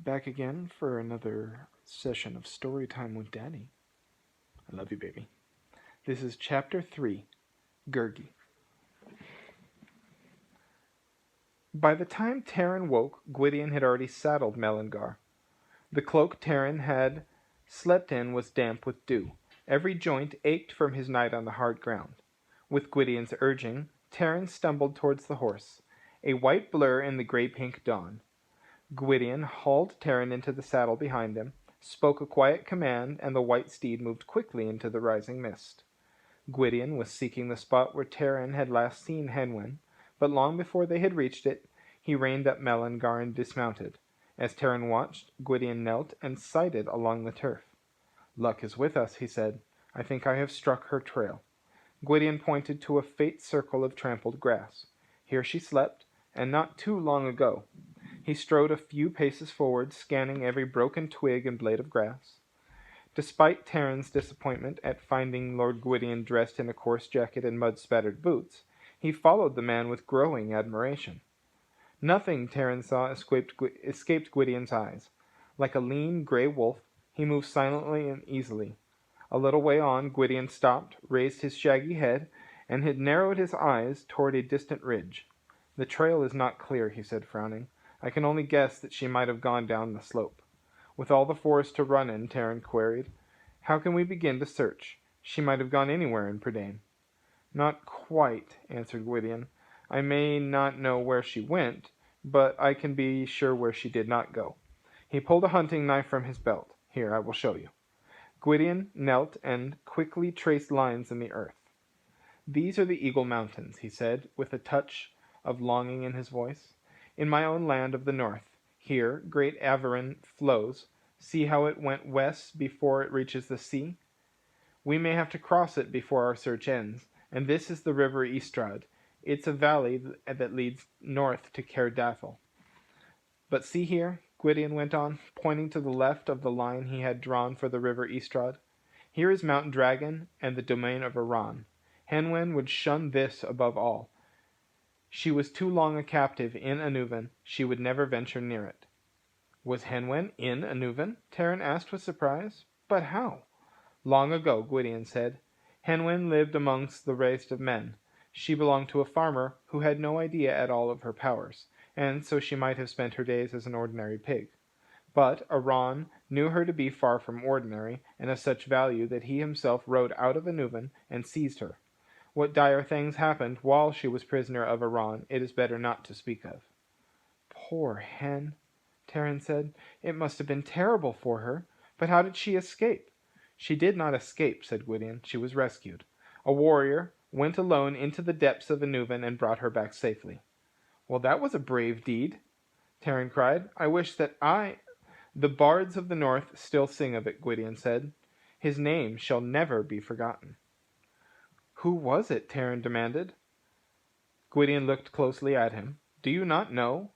back again for another session of story time with Danny. I love you, baby. This is Chapter 3, Gurgi. By the time Taran woke, Gwydion had already saddled Mellingar. The cloak Taran had slept in was damp with dew. Every joint ached from his night on the hard ground. With Gwydion's urging, Taran stumbled towards the horse, a white blur in the grey-pink dawn. Gwydion hauled Taran into the saddle behind him, spoke a quiet command, and the white steed moved quickly into the rising mist. Gwydion was seeking the spot where Taran had last seen Henwen, but long before they had reached it, he reined up Mellingar and dismounted. As Taran watched, Gwydion knelt and sighted along the turf. "Luck is with us," he said. "I think I have struck her trail." Gwydion pointed to a faint circle of trampled grass. Here she slept, and not too long ago. He strode a few paces forward, scanning every broken twig and blade of grass. Despite Taran's disappointment at finding Lord Gwydion dressed in a coarse jacket and mud-spattered boots, he followed the man with growing admiration. Nothing, Taran saw, escaped Gwydion's eyes. Like a lean, grey wolf, he moved silently and easily. A little way on, Gwydion stopped, raised his shaggy head, and had narrowed his eyes toward a distant ridge. "The trail is not clear," he said, frowning. "I can only guess that she might have gone down the slope." "With all the forest to run in," Taran queried, "how can we begin to search? She might have gone anywhere in Prydain." "Not quite," answered Gwydion. "I may not know where she went, but I can be sure where she did not go." He pulled a hunting knife from his belt. "Here, I will show you." Gwydion knelt and quickly traced lines in the earth. "These are the Eagle Mountains," he said, with a touch of longing in his voice. "In my own land of the north. Here, great Avon flows. See how it went west before it reaches the sea? We may have to cross it before our search ends. And this is the river Ystrad. It's a valley that leads north to Caer Dafil. But see here," Gwydion went on, pointing to the left of the line he had drawn for the river Ystrad. "Here is Mount Dragon and the domain of Iran. Henwen would shun this above all. She was too long a captive in Anuvan. She would never venture near it." "Was Henwen in Anuvan?" Taran asked with surprise. "But how?" "Long ago," Gwydion said. "Henwen lived amongst the race of men. She belonged to a farmer who had no idea at all of her powers, and so she might have spent her days as an ordinary pig. But Iran knew her to be far from ordinary, and of such value that he himself rode out of Anuvan and seized her. What dire things happened while she was prisoner of Iran it is better not to speak of." "Poor Hen," Taran said. "It must have been terrible for her. But how did she escape?" "She did not escape," said Gwydion. "She was rescued. A warrior went alone into the depths of Anuvan and brought her back safely." "Well, that was a brave deed," Taran cried. "I wish that "The bards of the north still sing of it," Gwydion said. "His name shall never be forgotten." "Who was it?" Taran demanded. Gwydion looked closely at him. "Do you not know?"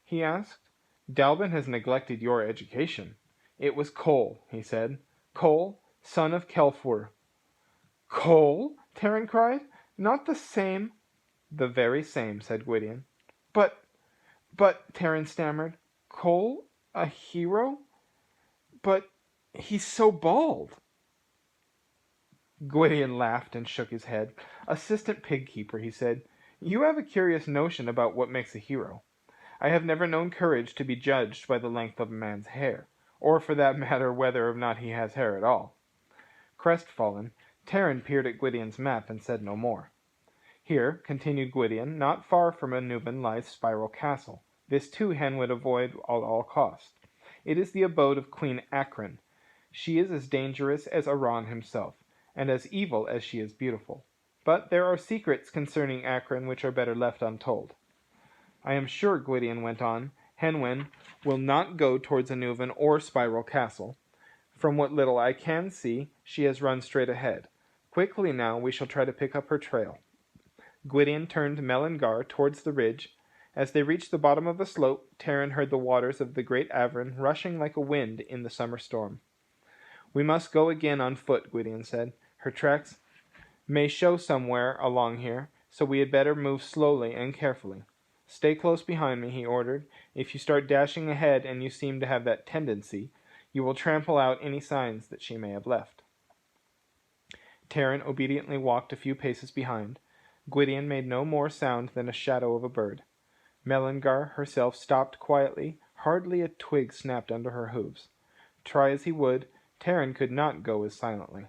he asked. "Dalbin has neglected your education." "It was Kol," he said. "Kol, son of Kelfur." "Kol?" Taran cried. "Not the same—" "The very same," said Gwydion. But, Taran stammered, "Kol, a hero? But he's so bald." Gwydion laughed and shook his head. "Assistant pig-keeper," he said, "you have a curious notion about what makes a hero. I have never known courage to be judged by the length of a man's hair, or for that matter whether or not he has hair at all." Crestfallen, Taran peered at Gwydion's map and said no more. "Here," continued Gwydion, "not far from Anuvan lies Spiral Castle. This too Hen would avoid at all cost. It is the abode of Queen Akron. She is as dangerous as Iran himself, and as evil as she is beautiful. But there are secrets concerning Akron which are better left untold. I am sure," Gwydion went on, "Henwen will not go towards Anuvan or Spiral Castle. From what little I can see, she has run straight ahead. Quickly now we shall try to pick up her trail." Gwydion turned Mellingar towards the ridge. As they reached the bottom of the slope, Taran heard the waters of the great Avon rushing like a wind in the summer storm. "We must go again on foot," Gwydion said. "Her tracks may show somewhere along here, so we had better move slowly and carefully. "Stay close behind me," he ordered. "If you start dashing ahead, and you seem to have that tendency, you will trample out any signs that she may have left." Taran obediently walked a few paces behind. Gwydion made no more sound than a shadow of a bird. Mellingar herself stopped quietly, hardly a twig snapped under her hooves. Try as he would, Taran could not go as silently.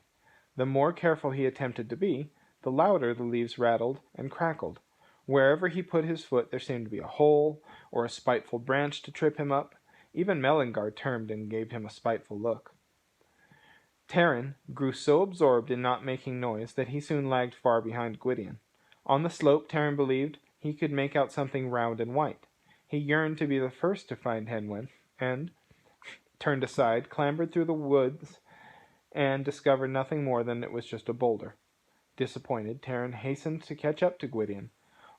The more careful he attempted to be, the louder the leaves rattled and crackled. Wherever he put his foot there seemed to be a hole, or a spiteful branch to trip him up. Even Mellingar turned and gave him a spiteful look. Taran grew so absorbed in not making noise that he soon lagged far behind Gwydion. On the slope Taran believed he could make out something round and white. He yearned to be the first to find Henwen, and turned aside, clambered through the woods, and discovered nothing more than it was just a boulder. Disappointed, Taran hastened to catch up to Gwydion.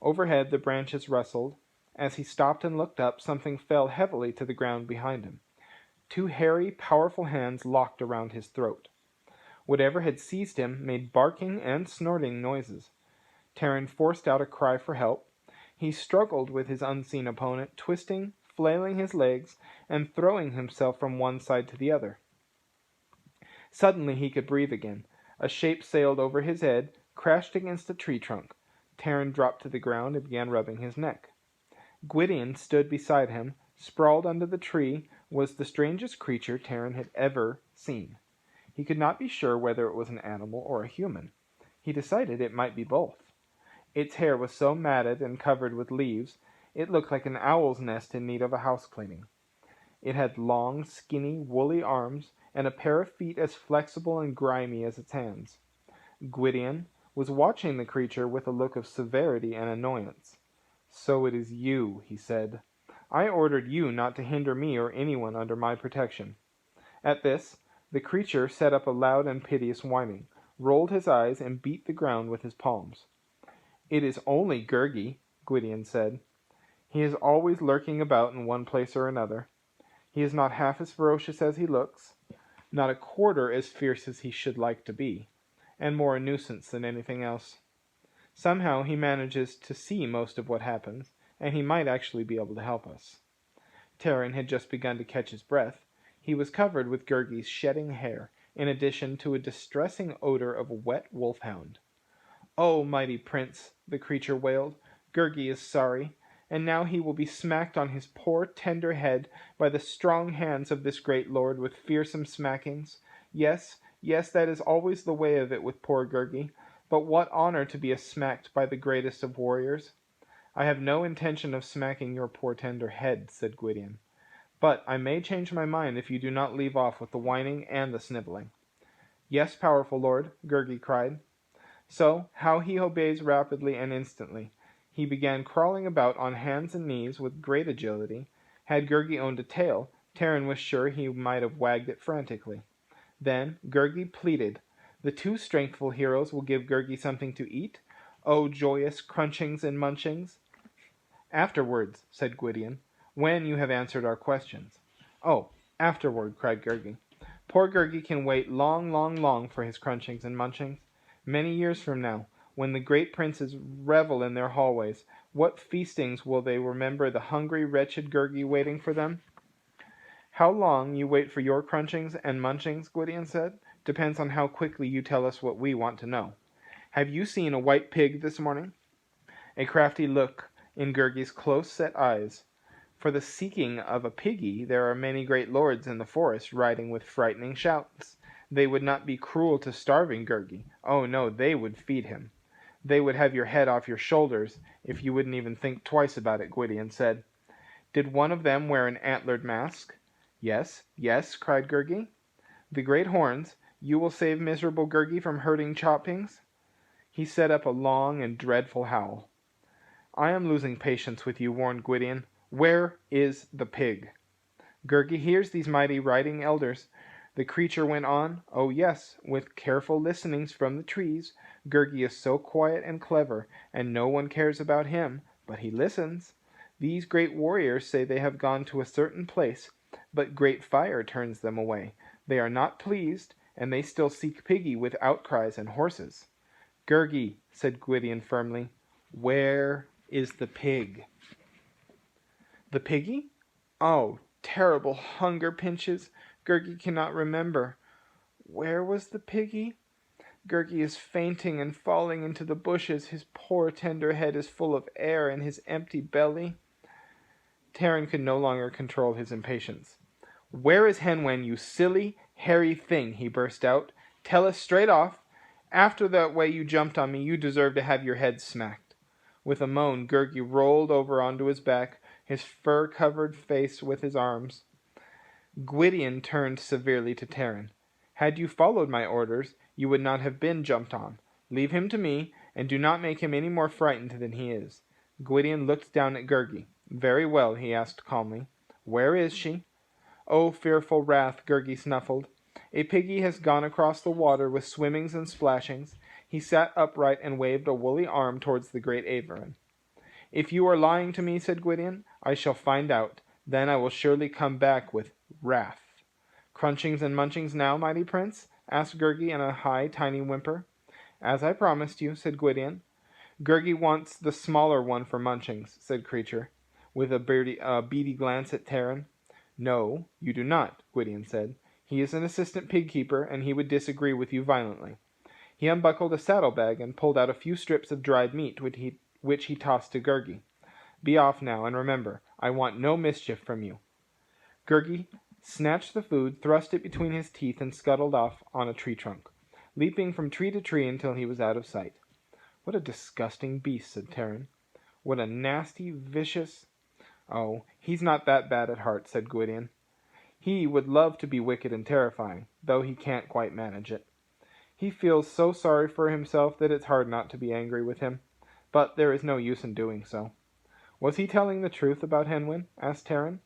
Overhead the branches rustled. As he stopped and looked up, something fell heavily to the ground behind him. Two hairy, powerful hands locked around his throat. Whatever had seized him made barking and snorting noises. Taran forced out a cry for help. He struggled with his unseen opponent, twisting, flailing his legs, and throwing himself from one side to the other. Suddenly he could breathe again. A shape sailed over his head, crashed against a tree trunk. Taran dropped to the ground and began rubbing his neck. Gwydion stood beside him. Sprawled under the tree was the strangest creature Taran had ever seen. He could not be sure whether it was an animal or a human. He decided it might be both. Its hair was so matted and covered with leaves, it looked like an owl's nest in need of a house cleaning. It had long, skinny, woolly arms, and a pair of feet as flexible and grimy as its hands. Gwydion was watching the creature with a look of severity and annoyance. "So it is you," he said. "I ordered you not to hinder me or anyone under my protection." At this, the creature set up a loud and piteous whining, rolled his eyes, and beat the ground with his palms. "It is only Gurgi," Gwydion said. "He is always lurking about in one place or another. He is not half as ferocious as he looks, not a quarter as fierce as he should like to be, and more a nuisance than anything else. Somehow he manages to see most of what happens, and he might actually be able to help us." Taran had just begun to catch his breath. He was covered with Gurgi's shedding hair, in addition to a distressing odor of wet wolfhound. "Oh, mighty prince," the creature wailed, "Gurgi is sorry, and now he will be smacked on his poor tender head by the strong hands of this great lord with fearsome smackings. Yes, yes, that is always the way of it with poor Gurgi. But what honor to be smacked by the greatest of warriors." "I have no intention of smacking your poor tender head," said Gwydion. "But I may change my mind if you do not leave off with the whining and the sniveling." "Yes, powerful lord," Gurgi cried. So, how he obeys rapidly and instantly. He began crawling about on hands and knees with great agility. Had Gurgi owned a tail, Taran was sure he might have wagged it frantically. Then Gurgi pleaded. The two strengthful heroes will give Gurgi something to eat. Oh, joyous crunchings and munchings! "Afterwards," said Gwydion, "when you have answered our questions." "Oh, afterward," cried Gurgi. "Poor Gurgi can wait long, long, long for his crunchings and munchings. Many years from now, when the great princes revel in their hallways, what feastings will they remember the hungry, wretched Gurgi waiting for them?" "How long you wait for your crunchings and munchings," Gwydion said, "depends on how quickly you tell us what we want to know. Have you seen a white pig this morning?" A crafty look in Gurgi's close-set eyes. For the seeking of a piggy there are many great lords in the forest riding with frightening shouts. They would not be cruel to starving Gurgi. Oh no, they would feed him. "They would have your head off your shoulders if you wouldn't even think twice about it," Gwydion said. "Did one of them wear an antlered mask?" "Yes, yes," cried Gurgi. "The great horns. You will save miserable Gurgi from hurting choppings?" He set up a long and dreadful howl. "I am losing patience with you," warned Gwydion. "Where is the pig?" "Gurgi hears these mighty riding elders," the creature went on. "Oh yes, with careful listenings from the trees. Gurgi is so quiet and clever, and no one cares about him, but he listens. These great warriors say they have gone to a certain place, but great fire turns them away. They are not pleased, and they still seek piggy with outcries and horses." "Gurgi," said Gwydion firmly, "where is the pig?" The piggy? Oh, terrible hunger pinches. Gurgi cannot remember. Where was the piggy? Gurgi is fainting and falling into the bushes. His poor tender head is full of air in his empty belly. Taran could no longer control his impatience. Where is Henwen, you silly, hairy thing? He burst out. Tell us straight off. After that way you jumped on me, you deserve to have your head smacked. With a moan, Gurgi rolled over onto his back, his fur-covered face with his arms. Gwydion turned severely to Taran. Had you followed my orders, you would not have been jumped on. Leave him to me, and do not make him any more frightened than he is. Gwydion looked down at Gurgi. Very well, he asked calmly. Where is she? Oh, fearful wrath, Gurgi snuffled. A piggy has gone across the water with swimmings and splashings. He sat upright and waved a woolly arm towards the great Averin. If you are lying to me, said Gwydion, I shall find out. Then I will surely come back with wrath. Crunchings and munchings now, mighty prince? Asked Gurgi in a high, tiny whimper. As I promised you, said Gwydion. Gurgi wants the smaller one for munchings, said Creature, with a beady glance at Taran. No, you do not, Gwydion said. He is an assistant pig-keeper, and he would disagree with you violently. He unbuckled a saddlebag and pulled out a few strips of dried meat, which he tossed to Gurgi. Be off now, and remember, I want no mischief from you. Gurgi snatched the food, thrust it between his teeth, and scuttled off on a tree trunk, leaping from tree to tree until he was out of sight. What a disgusting beast, said Taran. What a nasty, vicious... Oh, he's not that bad at heart, said Gwydion. He would love to be wicked and terrifying, though he can't quite manage it. He feels so sorry for himself that it's hard not to be angry with him, but there is no use in doing so. Was he telling the truth about Henwen? Asked Taran.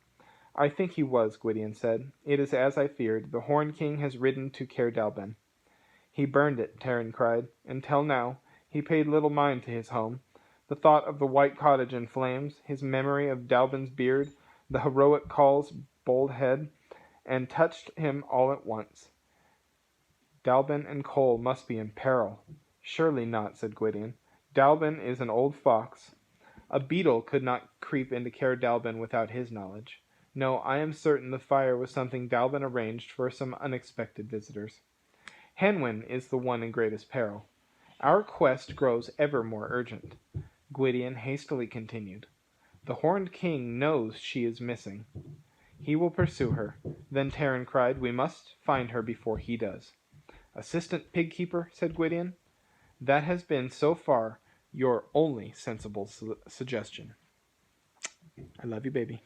I think he was, Gwydion said. It is as I feared. The Horn King has ridden to Caer Dallben. He burned it, Taran cried. Until now, he paid little mind to his home. The thought of the white cottage in flames, his memory of Dallben's beard, the heroic Call's bold head, and touched him all at once. Dallben and Cole must be in peril. Surely not, said Gwydion. Dallben is an old fox. A beetle could not creep into Caer Dallben without his knowledge. No, I am certain the fire was something Dallben arranged for some unexpected visitors. Henwen is the one in greatest peril. Our quest grows ever more urgent. Gwydion hastily continued. The Horned King knows she is missing. He will pursue her. Then Taran cried, we must find her before he does. Assistant pig-keeper, said Gwydion. That has been, so far, your only sensible suggestion. I love you, baby.